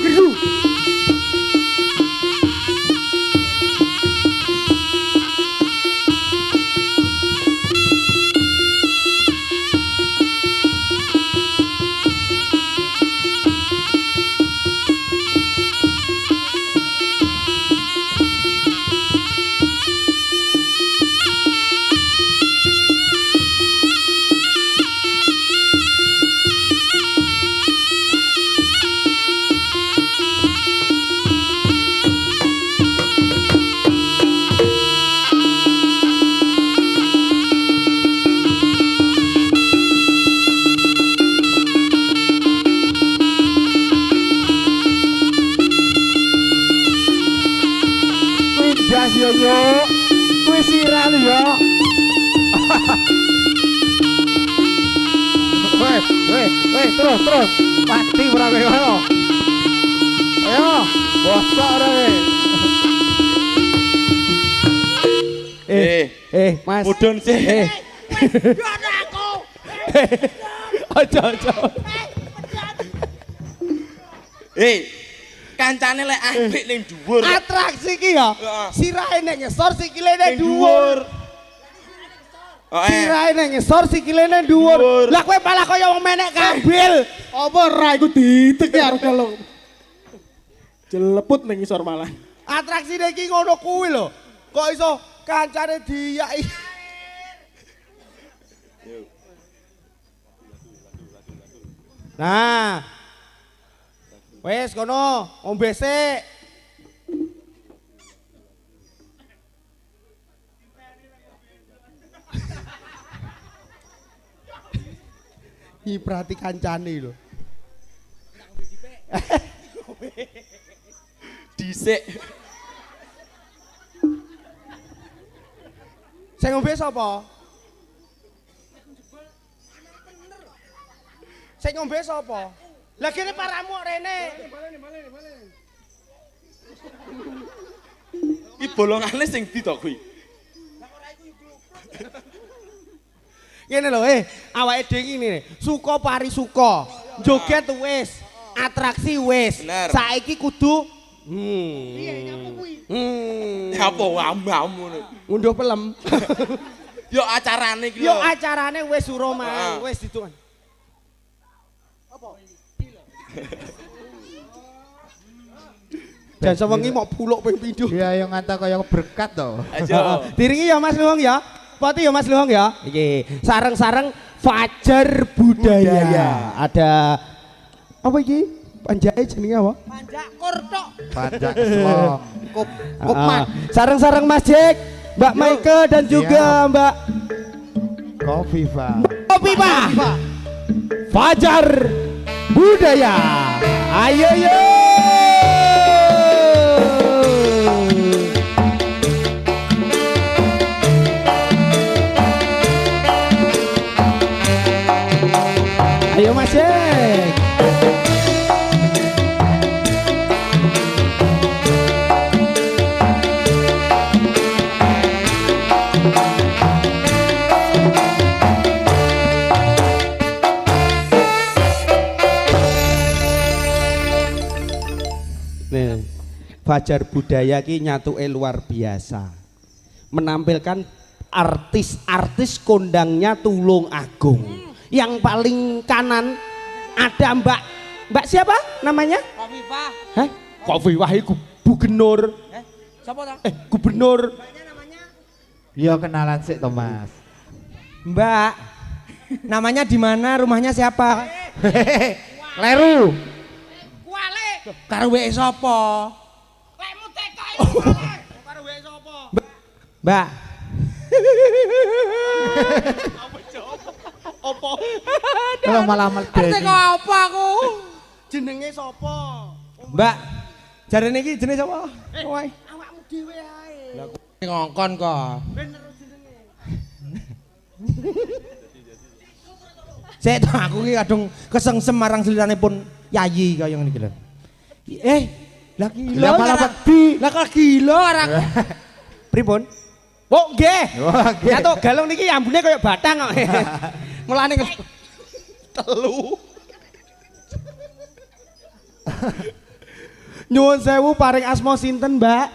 Gas yo yo. Kuwi siral yo. Weh, terus. Mati ora kowe. Ayo, bosok ora Mas. Mudun sih. Aja. Kancane lek apik ning dhuwur. Atraksi ki ya. Heeh. Sirahe nek ngesor sikile nek dhuwur. Sirahe nek ngesor sikile nek dhuwur. Lah kowe malah kaya wong menek kambil. Apa ora iku ditek ya harga lo. Jeleput ning isor malah. Atraksine iki ngono kuwi lho. Kok iso kancane diyaki. Nah. Wes kono, ombe sik. Iprati kancane lho. Dhisik. Sing ngombe sapa? Sing ngombe sapa? Lah kene paramu kok rene. Iki bolongane sing ndi to kuwi? Ngene lho, awake dhewe iki ngene, suka parisuka, joget wis, atraksi wis. Bener. Saiki kudu Apa wambamu? ngunduh pelem. Yo acarane iki Yo lho. acarane wis suroman, wis ditungan. Jan sewengi mau buluk ping pindho. Iya yang ngata kaya berkat to. Aja. Diringi ya Mas Luhung ya. Pati ya Mas Luhung ya. Iki sareng-sareng Fajar Budaya. Ada apa iki? Panjake jenenge apa? Panjak kurtok. Pajak selong. Kupmat. Sareng-sareng Mas Jek, Mbak Maike dan juga Mbak Kofifa. Kopipa. Fajar Budaya. Ayo yo. Ayo Mas Jek. Nih, Fajar Budaya ki nyatuke luar biasa. Menampilkan artis-artis kondangnya Tulung Agung. Yang paling kanan ada Mbak siapa namanya? Kofifa. Hah? Kofifah iku gubernur. Siapa ta? Gubernur. Iya kenalan sik to Mas. Mbak. Namanya di mana? Rumahnya siapa? Kleru. Karo wek sapa? Lekmu teko karo wek sapa? Mbak. Kalau malah medeni. Teko apa aku? Jenenge sapa? Mbak. Jarene iki jenenge sapa? Wae. Awakmu dhewe ae. Lah ngongkon kok. Saya tahu aku ki kadung kesengsem marang seliranipun Yayi kaya ngene iki lho. Lah gila. Lah malah ora- wedi. Lah kok gila ora. Pripun? Oh nggih. Wah, nggih. Nyatu galung niki ambune kaya batang kok. Mulane telu. Nyuwun sewu paring asma sinten, Mbak?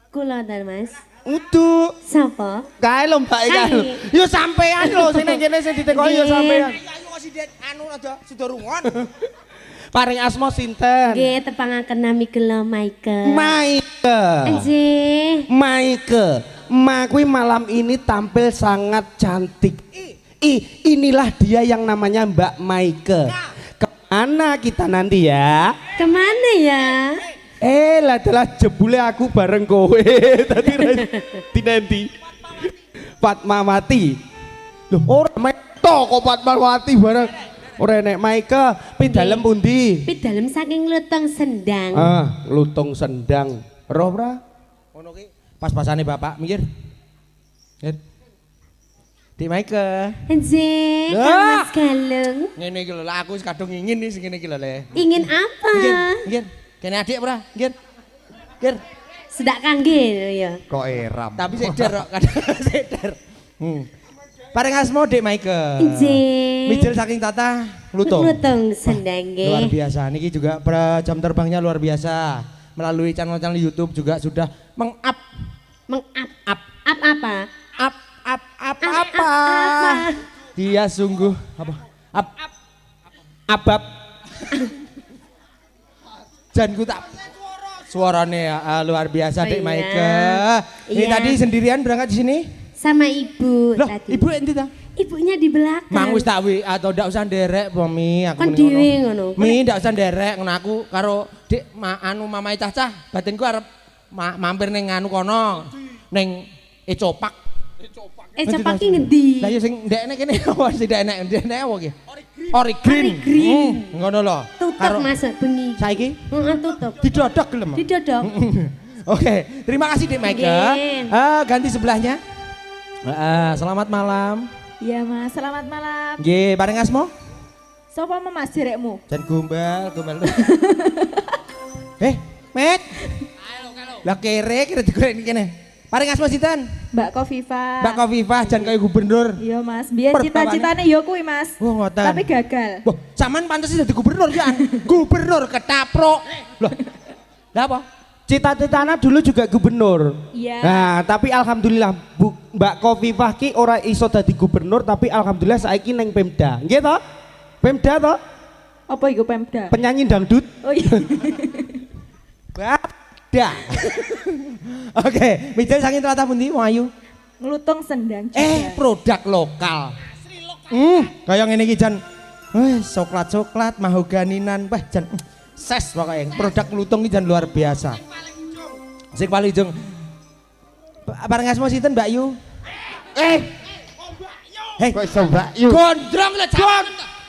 Kula dan Mas. Udu. Sapa? Kae lho Mbak iki. Kae. Yo sampean lho sing nang kene sing ditekoki yo Nggih. sampean. ayo kok sidet anu aja sida rungon. Paring asma sinten? Nggih tepangaken nami kula Maike. Maike. Nggih. Maike. Ma kuwi malam ini tampil sangat cantik. Inilah dia yang namanya Mbak Maike. Kemana kita nanti ya? Kemana ya? Lah adalah jebule aku bareng kowe tadi dinanti Fatmawati. Loh ora meto kok Fatmawati bareng. Ora enek Maike pin dalem pundi? Pi dalem saking lutong sendang. Lutung sendang. Roh ora? Ngono ki pas-pasane Bapak mikir. Dik Maike. Nggih, Lah. Kang Mas Galung. Ngene iki lho, aku wis kadung ingin nih sing ngene iki lho, Le. Ingin apa? Ngin. Kene adik ora? Ngin. Ngin. Sedak kangge ya. Kok eram. Tapi sik der kok, kadang sik der. Paring asmo Dik Maike. Nggih. Mijil saking Tata Lutung. Lutung sendang Luar nggih. biasa. Niki juga jam terbangnya luar biasa. Melalui channel-channel YouTube juga sudah meng-up Meng-up apa? apa. Dia sungguh apa? Abab. Janku tak suarane ya luar biasa Dik iya. Maike. Ini Iya. tadi sendirian berangkat di sini? Sama ibu Loh, tadi. ibu enti ta? Ibunya di belakang. Mang wis tak atau ndak usah nderek po Mi, aku Kan muni dhewe ngono. Mi ndak usah nderek ngono aku karo Dik anu mamae cacah, batinku arep mampir ning anu kono. Ning Ecopak. Cepak ki ngendi? Lah ya sing ndekne kene apa sing ndekne apa ki? Ori Green. Ngono lho. Tutup Mas bengi. Saiki Heeh, tutup. didodok gelem. Didodok. Oke, terima kasih Dik Maike. Nggih. Ganti sebelahnya. Selamat malam. Iya Mas, selamat malam. Nggih, bareng asmo? Sopo Mas direkmu? Jan gombal. Met. Lah kere digoreng kene. Paring asma sinten? Mbak Kofifa. Mbak Kofifah jan kaya gubernur. Iya Mas, biyen Pertawane. cita-citane ya kuwi Mas. Wah ngoten. Tapi gagal. Wah, sampean pantes dadi gubernur ya. Gubernur ketaprok. Loh. Lah apa? Cita-citanya dulu juga gubernur. Iya. Nah, tapi alhamdulillah Mbak Kofifah ki ora iso dadi gubernur tapi alhamdulillah saiki neng Pemda. Nggih toh? Pemda toh? Apa iku Pemda? Penyanyi dangdut. Oh iya. Bada. Oke, Mijil saking Tlatah pundi wong ayu? Nglutung sendang juga. Produk lokal. Kayak ngene iki jan coklat-coklat mahoganinan, wah jan ses pokoknya. Produk lutung iki jan luar biasa. Sing paling ujung. Bareng asma sinten Mbak Yu? Kok iso Mbak Yu? Gondrong lho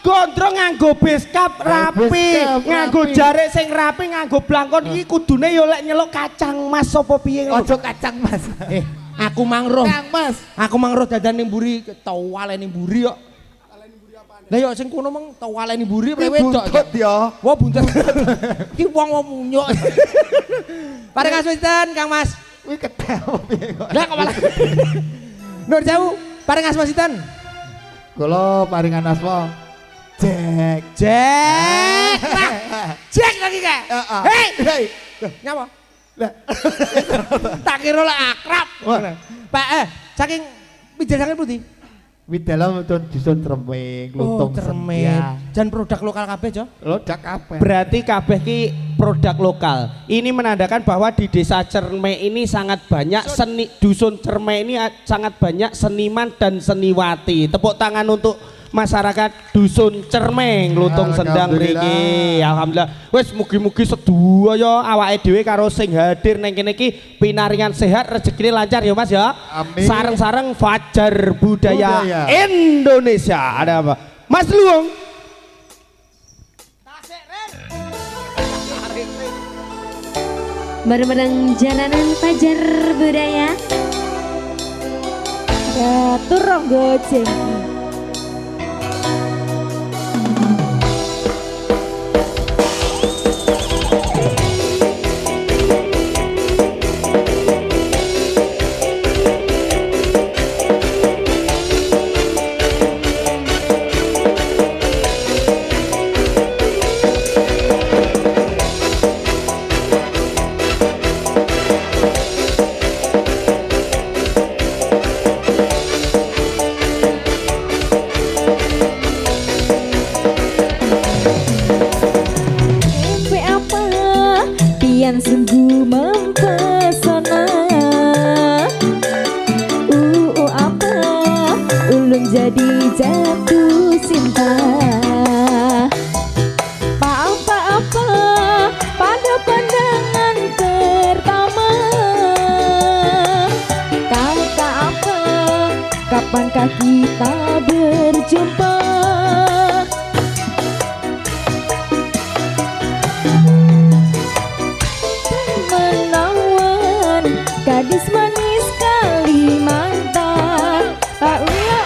Gondrong nganggo beskap rapi, beskap nganggo rapi. jarik sing rapi, nganggo blangkon iki kudune yo lek nyeluk kacang mas sapa piye ngono. Ojo kacang Mas. aku mangruh. Kang Mas. Aku mangruh dadan ning mburi tawaleni mburi kok. Lah yo sing kono meng tawaleni mburi wedok. Buntut ya. Wah buntut. Ki wong munyuk. Pareng asma Kang Mas. Kuwi ketel piye kok. Lah kok malah. Nur Jawu, pareng asma sinten? Kula paringan asma Jack. Jack lagi kak. Hei. Nyapa? Tak kira lah akrab. Pak saking Mijil saking pundi? Widalam dusun Tremeng, Lutung Senja. Jan produk lokal kabeh, Jo. Lodak kabeh. Berarti kabeh ki produk lokal. Ini menandakan bahwa di Desa Cerme ini sangat banyak dusun Cerme ini sangat banyak seniman dan seniwati. Tepuk tangan untuk masyarakat dusun Cermeng Lutung Sendang mriki. Alhamdulillah. Wis mugi-mugi sedaya awake dhewe karo sing hadir ning kene iki pinaringan sehat, rezekine lancar ya Mas ya. Amin. Sareng-sareng Fajar Budaya Indonesia. Ada apa? Mas Luung. Bareng-bareng jalanan Fajar Budaya. Gatur ronggo jeng. Pian sungguh mempesona. Apa ulun jadi jatuh cinta. Apa-apa pada pandangan pertama. Kakak apa kapankah kita berjumpa? Menawan gadis manis Kalimantan. Uya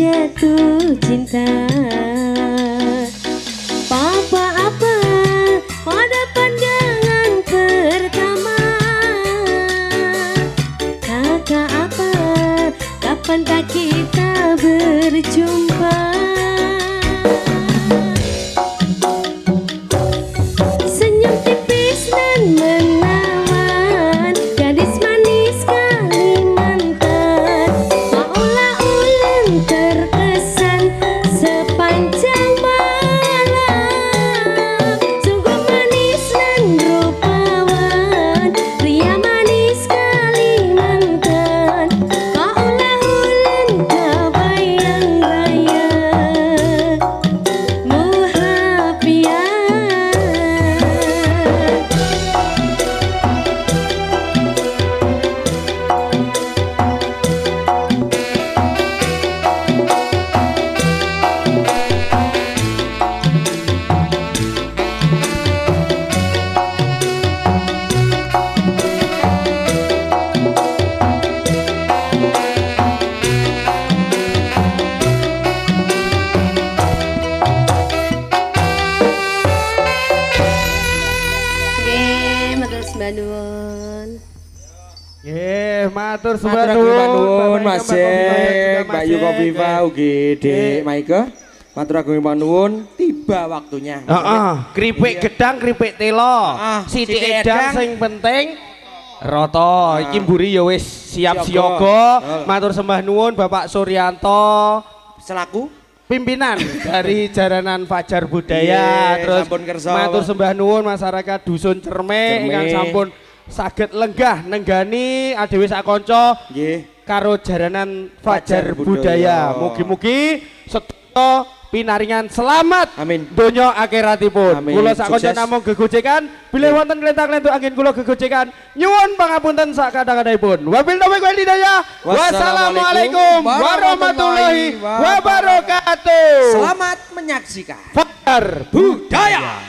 jatuh cinta. Papa apa pada pandangan pertama. Kakak apa kapankah kita berjumpa. Senyum tipis dan menawan, gadis manis Kalimantan. Maulah ulun terkesan sepanjang malam. Sungguh manis dan rupawan, pria manis Kalimantan. Maulah ulun kabayang raya muhafian. Nggih, matur sembah nuwun. Nggih, matur sembah Matur nuwun. nuwun Bapak Mas Mbak Kofifa, Jek, juga Mbak Mas Yu Jek. Kofifa ugi Dik Maike. Matur agung nuwun, tiba waktunya. Heeh, kripik gedang, kripik telo. Sithik sithik edang edang. sing penting rata. Iki mburi ya wis siap Siaga. siaga. Matur sembah nuwun Bapak Suryanto Selaku pimpinan dari Jaranan Fajar Budaya. Iya, Terus sampun kersa. matur sembah nuwun masyarakat Dusun Cerme Cerme. ingkang sampun saged lenggah nenggani adewe sak kanca nggih. karo Jaranan Fajar Fajar Budaya. Budaya. Mugi-mugi sedaya pinaringan selamat Amin. donya akhiratipun. Amin. Kula sak kanca Sukses. namung gegojekan bilih wonten klentak-klentuk angin kula gegojekan nyuwun pangapunten sak kadang-kadangipun. Wabil taufiq wal hidayah. Wassalamualaikum warahmatullahi wabarakatuh. Selamat menyaksikan Fajar budaya.